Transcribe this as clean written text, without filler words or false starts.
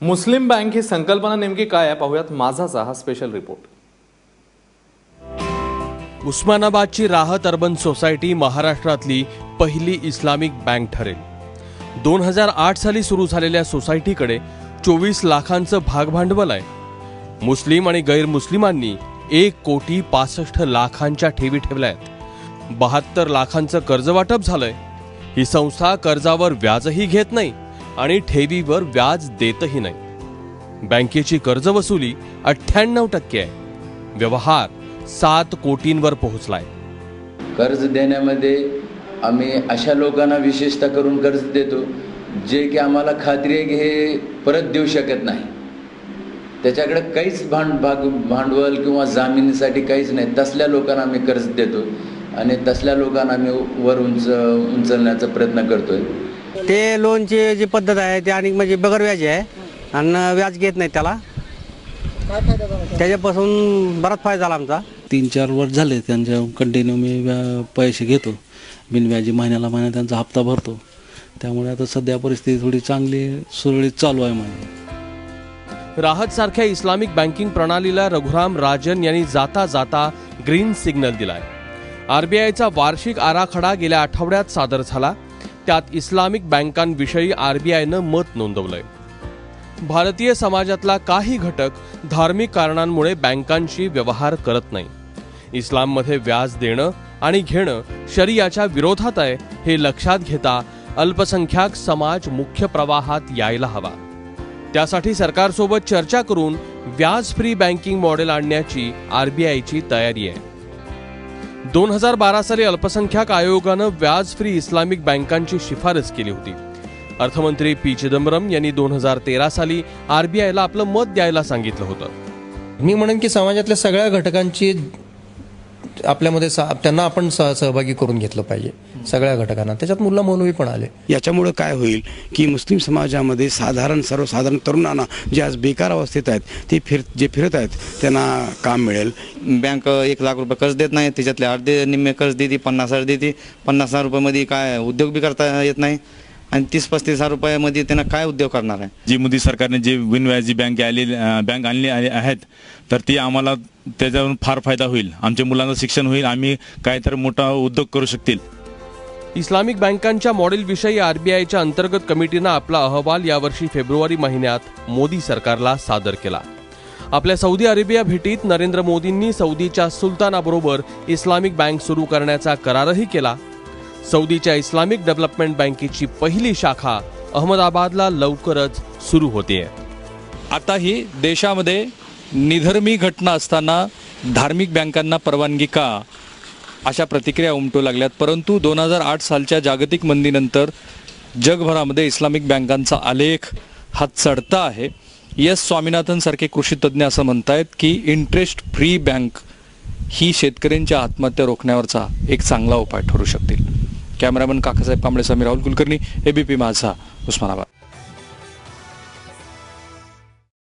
मुस्लिम bank ही संकल्पना नेमकी काय आहे पाहूयात माझाचा हा स्पेशल रिपोर्ट। उस्मानाबादची राहत अर्बन सोसायटी महाराष्ट्रातली पहिली इस्लामिक बँक ठरेल। 2008 साली सुरू झालेल्या सोसायटीकडे 24 लाखांचं भागभांडवल आहे। मुस्लिम आणि गैरमुस्लिमांनी 1,65,00,00,000च्या ठेवी ठेवल्या आहेत। 72 लाखांचं कर्ज वाटप झालंय। ही संस्था कर्जावर व्याजही घेत नाही आणि ठेवीवर व्याज देतही नाही। बँकेची कर्ज वसुली 98% आहे। व्यवहार 7 कोटींवर पोहोचलाय। कर्ज देण्यामध्ये आम्ही अशा लोकांना विशेषतः करून कर्ज देतो जे की आम्हाला खात्री आहे की हे परत देऊ शकत नाही, त्याच्याकडे काहीच भांडवल किंवा जामिनीसाठी काहीच नाही, तसल्या लोकांना आम्ही कर्ज देतो आणि तसल्या लोकांना आम्ही वर उंचलण्याचा प्रयत्न करतोय। ते लोनची जी पद्धत आहे ती आणि म्हणजे बगर व्याज आहे आणि व्याज घेत नाही त्याला। त्याच्यापासून बराच फायदा झाला आमचा। 3-4 वर्ष झाले त्यांच्या कंटिन्यू मी पैसे घेतो, बिनव्याजी महिन्याला त्यांचा हप्ता भरतो। त्यामुळे आता सध्या परिस्थिती थोडी चांगली सुरळीत चालू आहे माझी। राहत सारख्या इस्लामिक बँकिंग प्रणालीला रघुराम राजन यांनी जाता जाता ग्रीन सिग्नल दिलाय। आरबीआयचा वार्षिक आराखडा गेल्या आठवड्यात सादर झाला। त्यात इस्लामिक बँकांविषयी आरबीआयनं मत नोंदवलंय। भारतीय समाजातला काही घटक धार्मिक कारणांमुळे बँकांशी व्यवहार करत नाही। इस्लाममध्ये व्याज देणं आणि घेणं शरियाच्या विरोधात आहे, हे लक्षात घेता अल्पसंख्याक समाज मुख्य प्रवाहात यायला हवा। त्यासाठी सरकारसोबत चर्चा करून व्याज फ्री बँकिंग मॉडेल आणण्याची आरबीआयची तयारी आहे। 2012 साली अल्पसंख्याक आयोगानं व्याज फ्री इस्लामिक बँकांची शिफारस केली होती। अर्थमंत्री पी चिदंबरम यांनी 2013 साली आरबीआयला आपलं मत द्यायला सांगितलं होतं। मी म्हणेन की समाजातल्या सगळ्या घटकांची आपल्यामध्ये त्यांना आपण सहभागी करून घेतलं पाहिजे, सगळ्या घटकांना। त्याच्यात मुल्ला मौलवी पण आले। याच्यामुळे काय होईल की मुस्लिम समाजामध्ये सर्वसाधारण तरुणांना जे आज बेकार अवस्थेत आहेत ते फिरत आहेत त्यांना काम मिळेल। बँक 1 लाख रुपये कर्ज देत नाही, त्याच्यातले अर्धे निम्मे कर्ज देते, 50,000 देते। 50,000 रुपयामध्ये काय उद्योग बी करता येत नाही आणि 30-35,000 रुपयामध्ये त्यांना काय उद्योग करणार आहे। जी मोदी सरकारने जे बिनव्याजी बँक आणली आहेत तर ती आम्हाला त्याच्यावरून फार फायदा होईल। आमच्या मुलांचं शिक्षण होईल, आम्ही काहीतरी मोठा उद्योग करू शकतील। इस्लामिक बँकांच्या मॉडेलविषयी आरबीआयच्या अंतर्गत कमिटीनं आपला अहवाल यावर्षी फेब्रुवारी महिन्यात मोदी सरकारला सादर केला। आपल्या सौदी अरेबिया भेटीत नरेंद्र मोदींनी सौदीच्या सुलतानाबरोबर इस्लामिक बँक सुरू करण्याचा करारही केला। सौदीच्या इस्लामिक डेव्हलपमेंट बँकेची पहिली शाखा अहमदाबादला लवकरच सुरू होतेय। आता ही देशामध्ये निधर्मी घटना असताना धार्मिक बँकांना परवानगी का, अशा प्रतिक्रिया उमटू लागल्यात। परंतु 2008 सालच्या जागतिक मंदीनंतर जगभरामध्ये इस्लामिक बँकांचा आलेख हा चढता आहे। एस स्वामीनाथन सारखे कृषी तज्ज्ञ असं म्हणतायत की इंटरेस्ट फ्री बँक ही शेतकऱ्यांच्या आत्महत्या रोखण्यावरचा एक चांगला उपाय ठरू शकतील। कॅमेरामन काकासाहेब कांबळे, समीर राहुल कुलकर्णी, एबीपी माझा, उस्मानाबाद।